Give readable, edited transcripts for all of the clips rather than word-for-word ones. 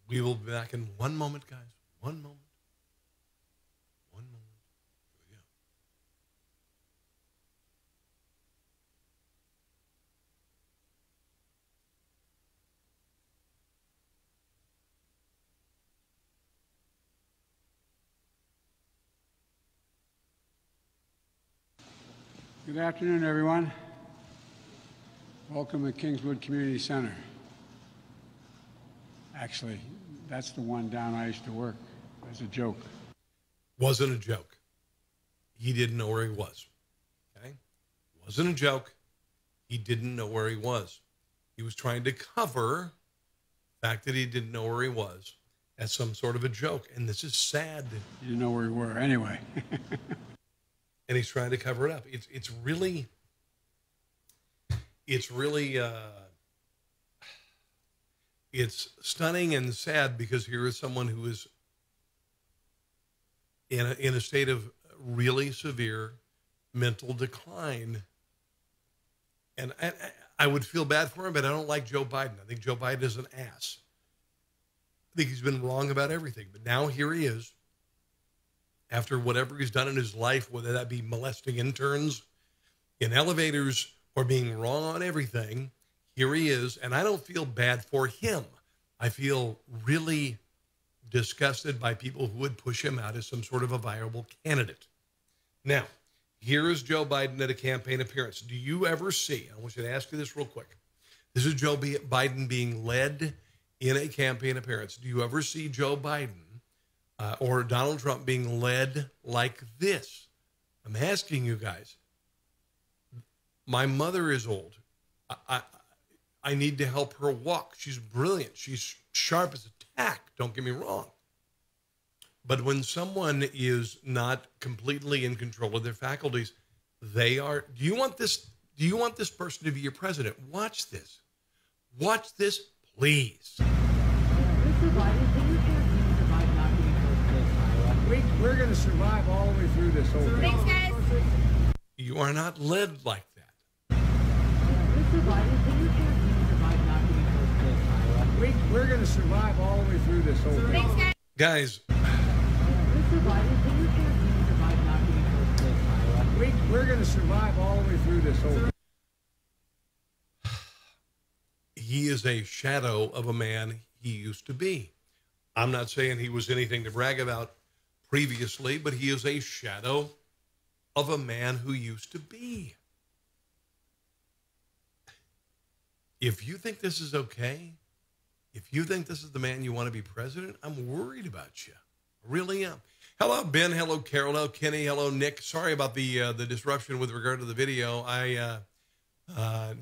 We will be back in one moment, guys. One moment. One moment. Here we go. Good afternoon, everyone. Welcome to Kingswood Community Center. Actually, that's the one down I used to work. As a joke. Wasn't a joke. He didn't know where he was. Okay? Wasn't a joke. He didn't know where he was. He was trying to cover the fact that he didn't know where he was as some sort of a joke. And this is sad. You didn't know where we were anyway. And he's trying to cover it up. It's really it's stunning and sad because here is someone who is in a state of really severe mental decline. And I would feel bad for him, but I don't like Joe Biden. I think Joe Biden is an ass. I think he's been wrong about everything. But now here he is, after whatever he's done in his life, whether that be molesting interns in elevators or being wrong on everything, here he is. And I don't feel bad for him. I feel really disgusted by people who would push him out as some sort of a viable candidate. Now, here is Joe Biden at a campaign appearance. Do you ever see, I want you to ask you this real quick. This is Joe Biden being led in a campaign appearance. Do you ever see Joe Biden or Donald Trump being led like this? I'm asking you guys. My mother is old. I need to help her walk. She's brilliant. She's sharp as a tack. Don't get me wrong. But when someone is not completely in control of their faculties, they are. Do you want this person to be your president? Watch this. Watch this, please. We're going to survive all the way through this whole thing. Thanks, guys. You are not led like that. We're going to survive all the way through this whole thing. Thanks, guys. Guys, We're going to survive all the way through this whole thing. he is a shadow of a man he used to be. I'm not saying he was anything to brag about previously, but he is a shadow of a man who used to be. If you think this is okay, if you think this is the man you want to be president, I'm worried about you. I really am. Hello, Ben. Hello, Carol. Hello, Kenny. Hello, Nick. Sorry about the disruption with regard to the video. I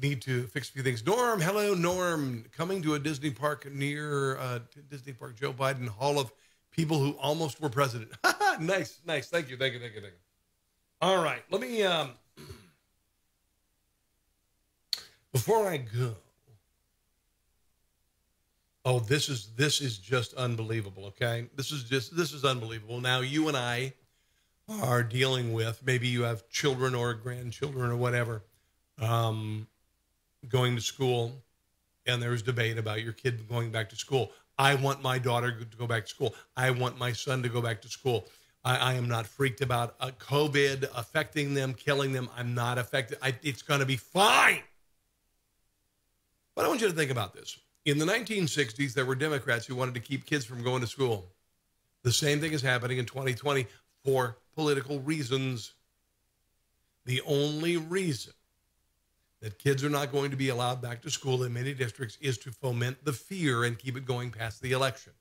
need to fix a few things. Norm. Hello, Norm. Coming to a Disney park near Disney Park, Joe Biden, Hall of People Who Almost Were President. Nice, nice. Thank you. All right. Let me, before I go, oh, this is just unbelievable, okay? This is unbelievable. Now, you and I are dealing with, maybe you have children or grandchildren or whatever, going to school, and there's debate about your kid going back to school. I want my daughter to go back to school. I want my son to go back to school. I am not freaked about COVID affecting them, killing them. I'm not affected. It's going to be fine. But I want you to think about this. In the 1960s, there were Democrats who wanted to keep kids from going to school. The same thing is happening in 2020 for political reasons. The only reason that kids are not going to be allowed back to school in many districts is to foment the fear and keep it going past the election.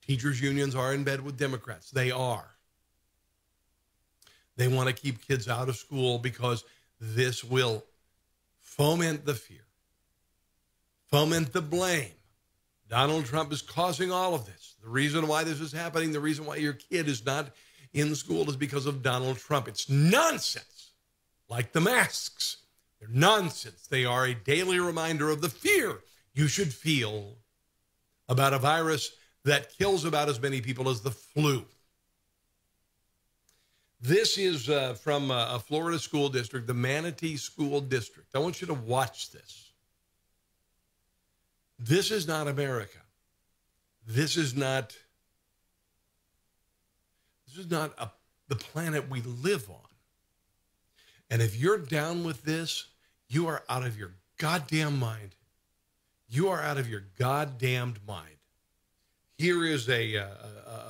Teachers' unions are in bed with Democrats. They are. They want to keep kids out of school because this will foment the fear. Foment the blame. Donald Trump is causing all of this. The reason why this is happening, the reason why your kid is not in school is because of Donald Trump. It's nonsense. Like the masks. They're nonsense. They are a daily reminder of the fear you should feel about a virus that kills about as many people as the flu. This is from a Florida school district, the Manatee School District. I want you to watch this. This is not America. This is not the planet we live on. And if you're down with this, you are out of your goddamn mind. You are out of your goddamned mind. Here is a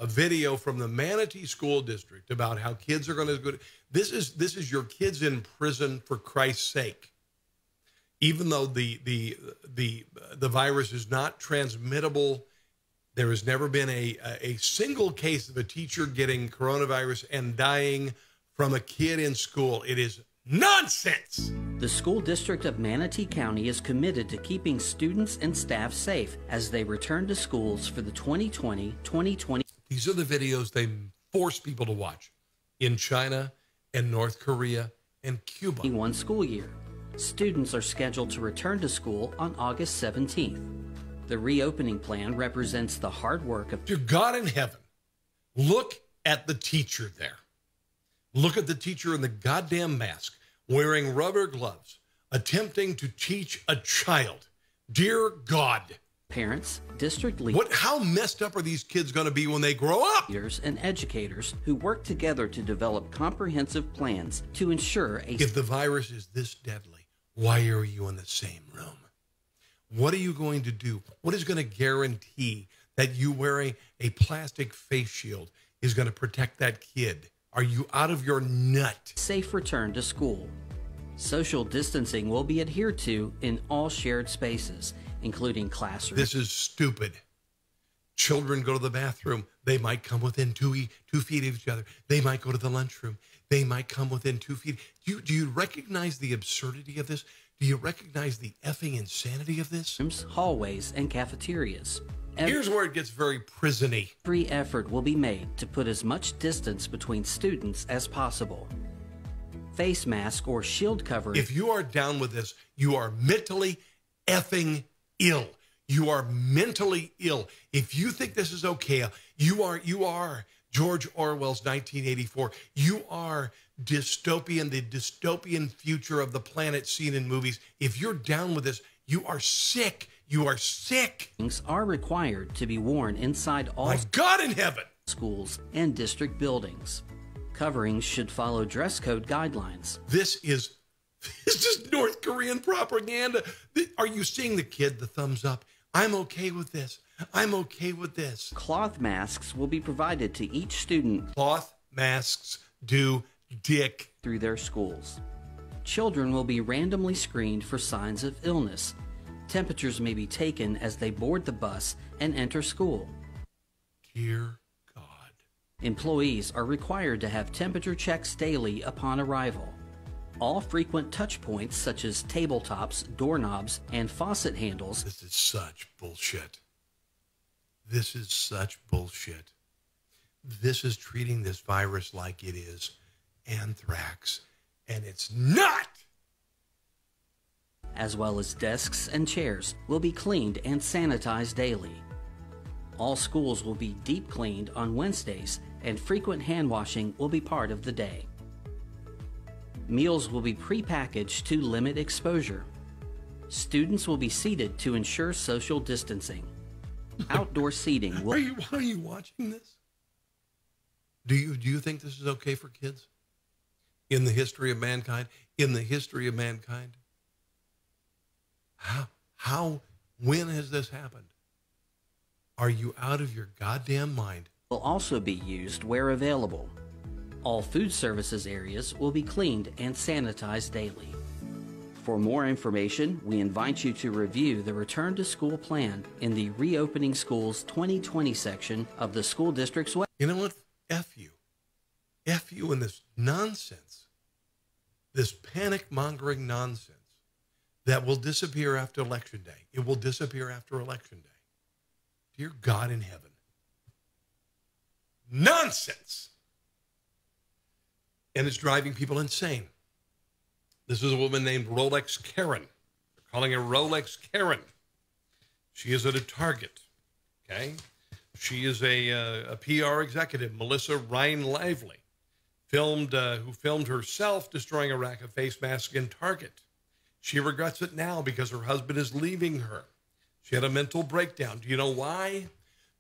video from the Manatee School District about how kids are going to go. This is your kids in prison, for Christ's sake. Even though the virus is not transmittable, there has never been a single case of a teacher getting coronavirus and dying from a kid in school. It is nonsense. The school district of Manatee County is committed to keeping students and staff safe as they return to schools for the 2020-2021. These are the videos they force people to watch in China and North Korea and Cuba. School year. Students are scheduled to return to school on August 17th. The reopening plan represents the hard work of... Dear God in heaven, look at the teacher there. Look at the teacher in the goddamn mask, wearing rubber gloves, attempting to teach a child. Dear God. Parents, district leaders... How messed up are these kids going to be when they grow up? ...leaders and educators who work together to develop comprehensive plans to ensure a... If the virus is this deadly, why are you in the same room? What are you going to do? What is going to guarantee that you wearing a plastic face shield is going to protect that kid? Are you out of your nut? Safe return to school. Social distancing will be adhered to in all shared spaces, including classrooms. This is stupid. Children go to the bathroom. They might come within 2 feet of each other. They might go to the lunchroom. They might come within 2 feet. Do you recognize the absurdity of this? Do you recognize the effing insanity of this? Hallways and cafeterias. Here's where it gets very prison-y. Every effort will be made to put as much distance between students as possible. Face mask or shield cover. If you are down with this, you are mentally effing ill. You are mentally ill. If you think this is okay, you are George Orwell's 1984. You are dystopian, the dystopian future of the planet seen in movies. If you're down with this, you are sick. You are sick. Are required to be worn inside all My God in heaven. schools and district buildings. Coverings should follow dress code guidelines. This is North Korean propaganda. Are you seeing the kid, the thumbs up? I'm okay with this. I'm okay with this. Cloth masks will be provided to each student. Cloth masks do dick through their schools. Children will be randomly screened for signs of illness. Temperatures may be taken as they board the bus and enter school. Dear God. Employees are required to have temperature checks daily upon arrival. All frequent touch points such as tabletops, doorknobs, and faucet handles. This is such bullshit. This is such bullshit. This is treating this virus like it is anthrax, and it's not. As well as desks and chairs will be cleaned and sanitized daily. All schools will be deep cleaned on Wednesdays, and frequent hand washing will be part of the day. Meals will be prepackaged to limit exposure. Students will be seated to ensure social distancing. Outdoor seating will... Are you watching this? Do you think this is okay for kids? In the history of mankind? In the history of mankind? When has this happened? Are you out of your goddamn mind? Will also be used where available. All food services areas will be cleaned and sanitized daily. For more information, we invite you to review the Return to School plan in the Reopening Schools 2020 section of the school district's website. You know what? F you. F you in this nonsense. This panic-mongering nonsense that will disappear after Election Day. It will disappear after Election Day. Dear God in heaven. Nonsense! And it's driving people insane. This is a woman named Rolex Karen. They're calling her Rolex Karen. She is at a Target, okay? She is a PR executive, Melissa Ryan Lively, who filmed herself destroying a rack of face masks in Target. She regrets it now because her husband is leaving her. She had a mental breakdown. Do you know why?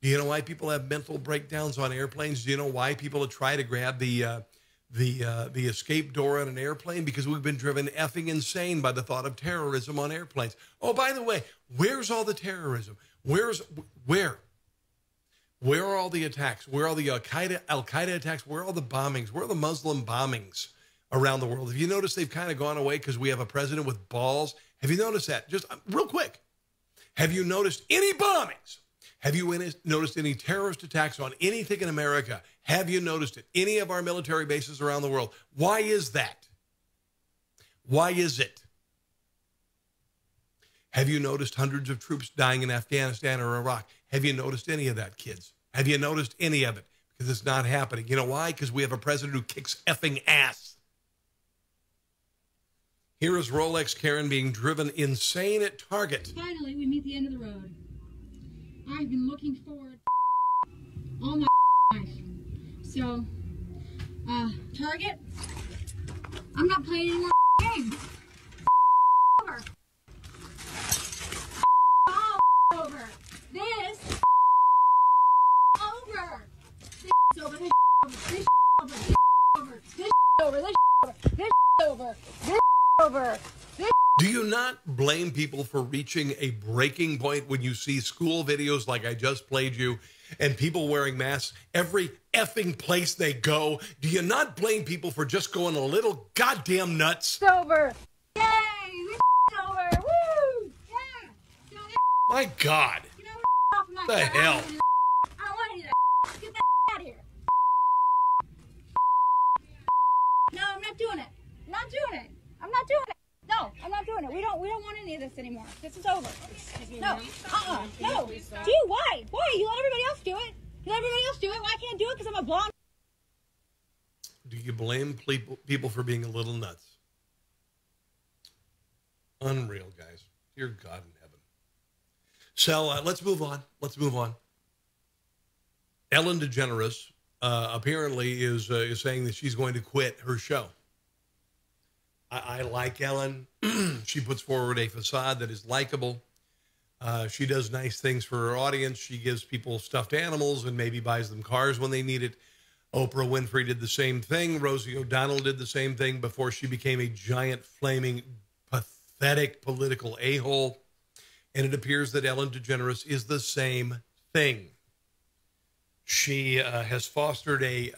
Do you know why people have mental breakdowns on airplanes? Do you know why people try to grab the escape door on an airplane? Because we've been driven effing insane by the thought of terrorism on airplanes. Oh, by the way, where's all the terrorism? Where are all the attacks? Where are all the Al Qaeda attacks? Where are all the bombings? Where are the Muslim bombings around the world? Have you noticed they've kind of gone away because we have a president with balls? Have you noticed that? Just real quick. Have you noticed any bombings? Have you noticed any terrorist attacks on anything in America? Have you noticed it? Any of our military bases around the world? Why is that? Why is it? Have you noticed hundreds of troops dying in Afghanistan or Iraq? Have you noticed any of that, kids? Have you noticed any of it? Because it's not happening. You know why? Because we have a president who kicks effing ass. Here is Rolex Karen being driven insane at Target. Finally, we meet the end of the road. I've been looking forward all my life. So, Target, I'm not playing any more games. Over. All over. This over. This over. This over. This over. This over. This over. This over. This over. This. Do you not blame people for reaching a breaking point when you see school videos like I just played you and people wearing masks every effing place they go? Do you not blame people for just going a little goddamn nuts? It's over. Yay! This over. Woo! Yeah! So My God. you know, off my The hell? I don't want any of that. Get that out of here. No, I'm not doing it. I'm not doing it. I'm not doing it. No, I'm not doing it. We don't want any of this anymore. This is over. No. No. Gee, why? Why? You let everybody else do it. You let everybody else do it. Why I can't do it? Because I'm a blonde. Do you blame people for being a little nuts? Unreal, guys. Dear God in heaven. So let's move on. Let's move on. Ellen DeGeneres apparently is saying that she's going to quit her show. I like Ellen. She puts forward a facade that is likable. She does nice things for her audience. She gives people stuffed animals and maybe buys them cars when they need it. Oprah Winfrey did the same thing. Rosie O'Donnell did the same thing before she became a giant, flaming, pathetic political a-hole. And it appears that Ellen DeGeneres is the same thing. She has fostered an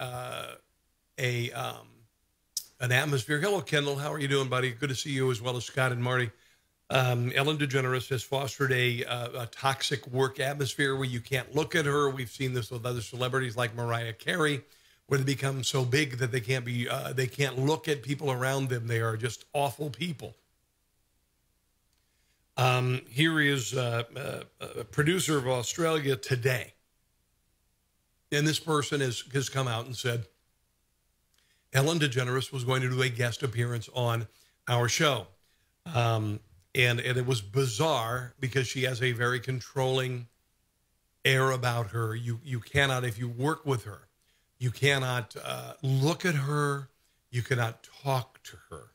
atmosphere. Hello, Kendall. How are you doing, buddy? Good to see you, as well as Scott and Marty. Ellen DeGeneres has fostered a toxic work atmosphere where you can't look at her. We've seen this with other celebrities like Mariah Carey, where they become so big that they can't look at people around them. They are just awful people. Here is a producer of Australia Today. And this person has come out and said, Ellen DeGeneres was going to do a guest appearance on our show. And it was bizarre because she has a very controlling air about her. You cannot, if you work with her, you cannot look at her. You cannot talk to her.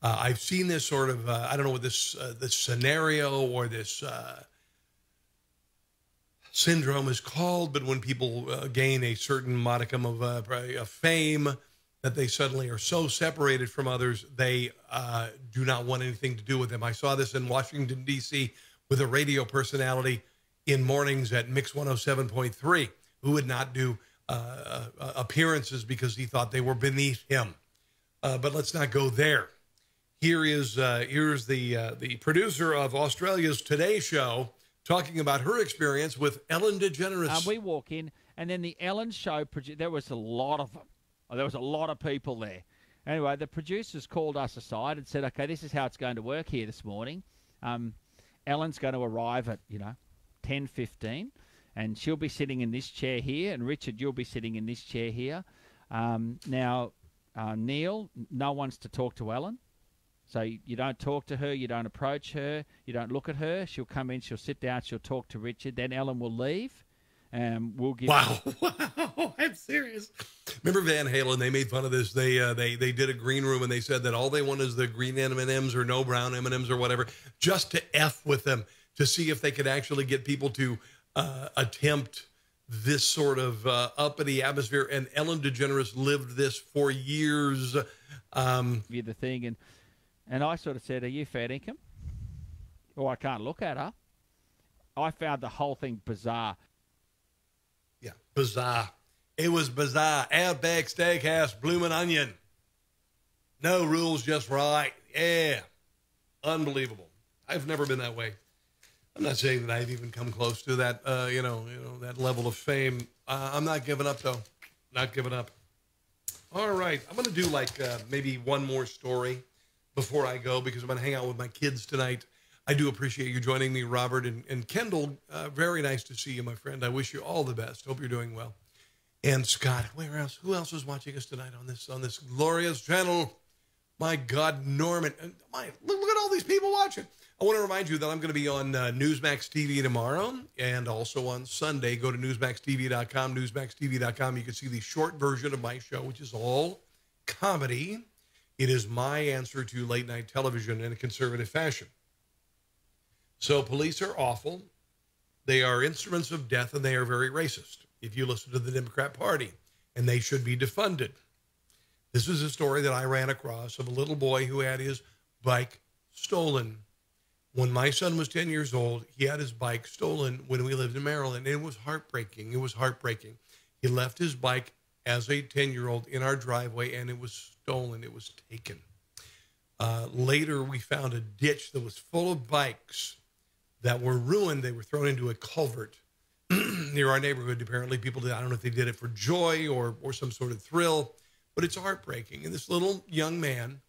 I've seen this sort of, I don't know what this scenario or this syndrome is called, but when people gain a certain modicum of fame, that they suddenly are so separated from others, they do not want anything to do with them. I saw this in Washington, D.C. with a radio personality in mornings at Mix 107.3 who would not do appearances because he thought they were beneath him. But let's not go there. Here's the producer of Australia's Today Show talking about her experience with Ellen DeGeneres. We walk in, and then the Ellen Show, there was a lot of them. There was a lot of people there. Anyway, the producers called us aside and said, okay, this is how it's going to work here this morning. Ellen's going to arrive at, 10:15, and she'll be sitting in this chair here, and Richard, you'll be sitting in this chair here. Now, Neil, no one's to talk to Ellen. So you don't talk to her, you don't approach her, you don't look at her. She'll come in, she'll sit down, she'll talk to Richard. Then Ellen will leave. We'll give. Wow, I'm serious. Remember Van Halen? They made fun of this. They did a green room and they said that all they want is the green M&Ms or no brown M&Ms or whatever, just to F with them, to see if they could actually get people to attempt this sort of uppity atmosphere. And Ellen DeGeneres lived this for years. The thing, and I sort of said, "Are you fair income?" Or I can't look at her. I found the whole thing bizarre. Yeah, bizarre. It was bizarre. Outback Steakhouse, bloomin' onion. No rules, just right. Yeah, unbelievable. I've never been that way. I'm not saying that I've even come close to that, that level of fame. I'm not giving up, though. Not giving up. All right. I'm going to do maybe one more story before I go because I'm going to hang out with my kids tonight. I do appreciate you joining me, Robert and Kendall. Very nice to see you, my friend. I wish you all the best. Hope you're doing well. And Scott, where else? Who else is watching us tonight on this glorious channel? My God, Norman. Look at all these people watching. I want to remind you that I'm going to be on Newsmax TV tomorrow and also on Sunday. Go to newsmaxtv.com, newsmaxtv.com. You can see the short version of my show, which is all comedy. It is my answer to late night television in a conservative fashion. So police are awful. They are instruments of death, and they are very racist. If you listen to the Democrat Party, and they should be defunded. This is a story that I ran across of a little boy who had his bike stolen. When my son was 10 years old, he had his bike stolen when we lived in Maryland. It was heartbreaking. It was heartbreaking. He left his bike as a 10-year-old in our driveway, and it was stolen. It was taken. Later, we found a ditch that was full of bikes that were ruined. They were thrown into a culvert near our neighborhood. Apparently, people did. I don't know if they did it for joy or some sort of thrill, but it's heartbreaking. And this little young man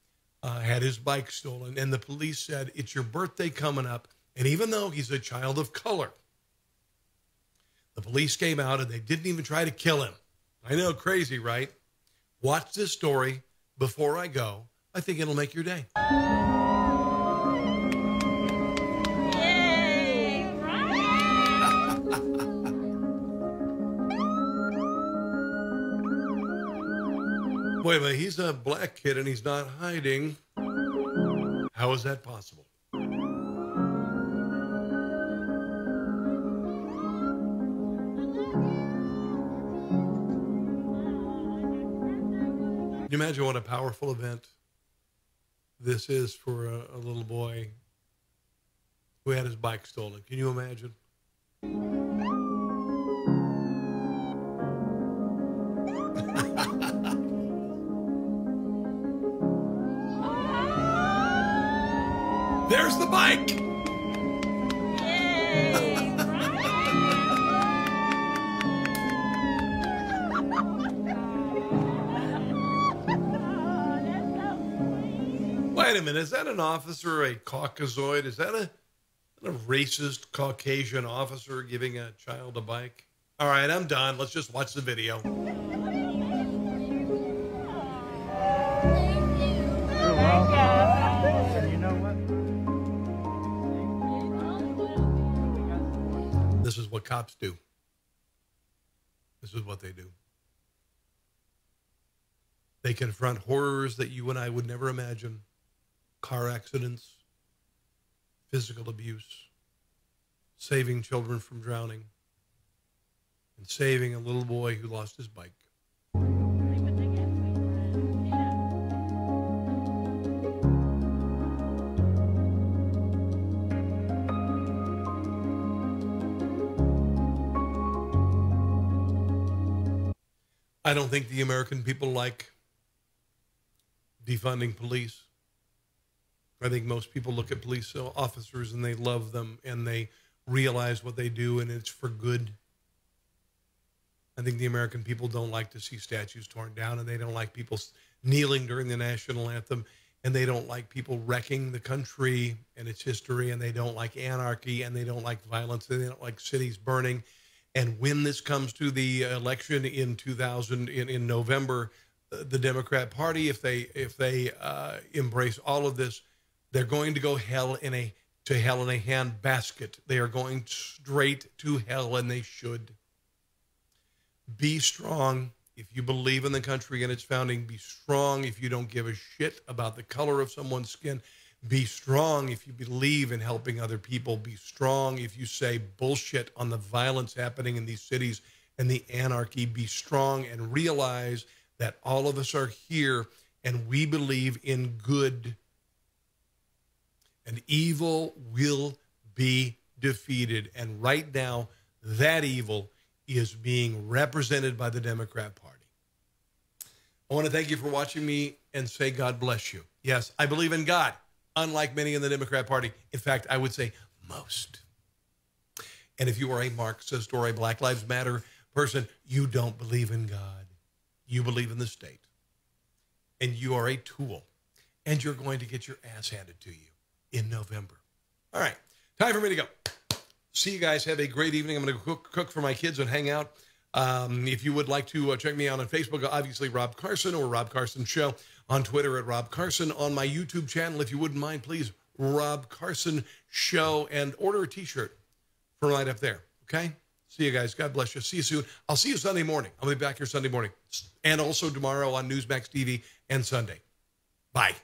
had his bike stolen, and the police said, "It's your birthday coming up." And even though he's a child of color, the police came out and they didn't even try to kill him. I know, crazy, right? Watch this story before I go. I think it'll make your day. Wait a minute, he's a black kid and he's not hiding. How is that possible? Can you imagine what a powerful event this is for a little boy who had his bike stolen? Can you imagine? There's the bike. Wait a minute. Is that an officer, a Caucasoid? Is that a racist Caucasian officer giving a child a bike? All right, I'm done. Let's just watch the video. You're welcome. And you know what? This is what cops do. This is what they do. They confront horrors that you and I would never imagine. Car accidents, physical abuse, saving children from drowning, and saving a little boy who lost his bike. I don't think the American people like defunding police. I think most people look at police officers and they love them and they realize what they do and it's for good. I think the American people don't like to see statues torn down, and they don't like people kneeling during the national anthem, and they don't like people wrecking the country and its history, and they don't like anarchy, and they don't like violence, and they don't like cities burning. And when this comes to the election in November, the Democrat Party, if they embrace all of this, they're going to go to hell in a handbasket. They are going straight to hell, and they should. Be strong if you believe in the country and its founding. Be strong if you don't give a shit about the color of someone's skin. Be strong if you believe in helping other people. Be strong if you say bullshit on the violence happening in these cities and the anarchy. Be strong and realize that all of us are here and we believe in good. And evil will be defeated. And right now, that evil is being represented by the Democrat Party. I want to thank you for watching me and say God bless you. Yes, I believe in God, unlike many in the Democrat Party. In fact, I would say most. And if you are a Marxist or a Black Lives Matter person, you don't believe in God. You believe in the state. And you are a tool. And you're going to get your ass handed to you in November. All right, time for me to go. See you guys. Have a great evening. I'm going to cook for my kids and hang out. If you would like to check me out on Facebook, obviously Rob Carson or Rob Carson Show. On Twitter at Rob Carson. On my YouTube channel, if you wouldn't mind, please, Rob Carson Show. And order a T-shirt from right up there. Okay? See you guys. God bless you. See you soon. I'll see you Sunday morning. I'll be back here Sunday morning. And also tomorrow on Newsmax TV and Sunday. Bye.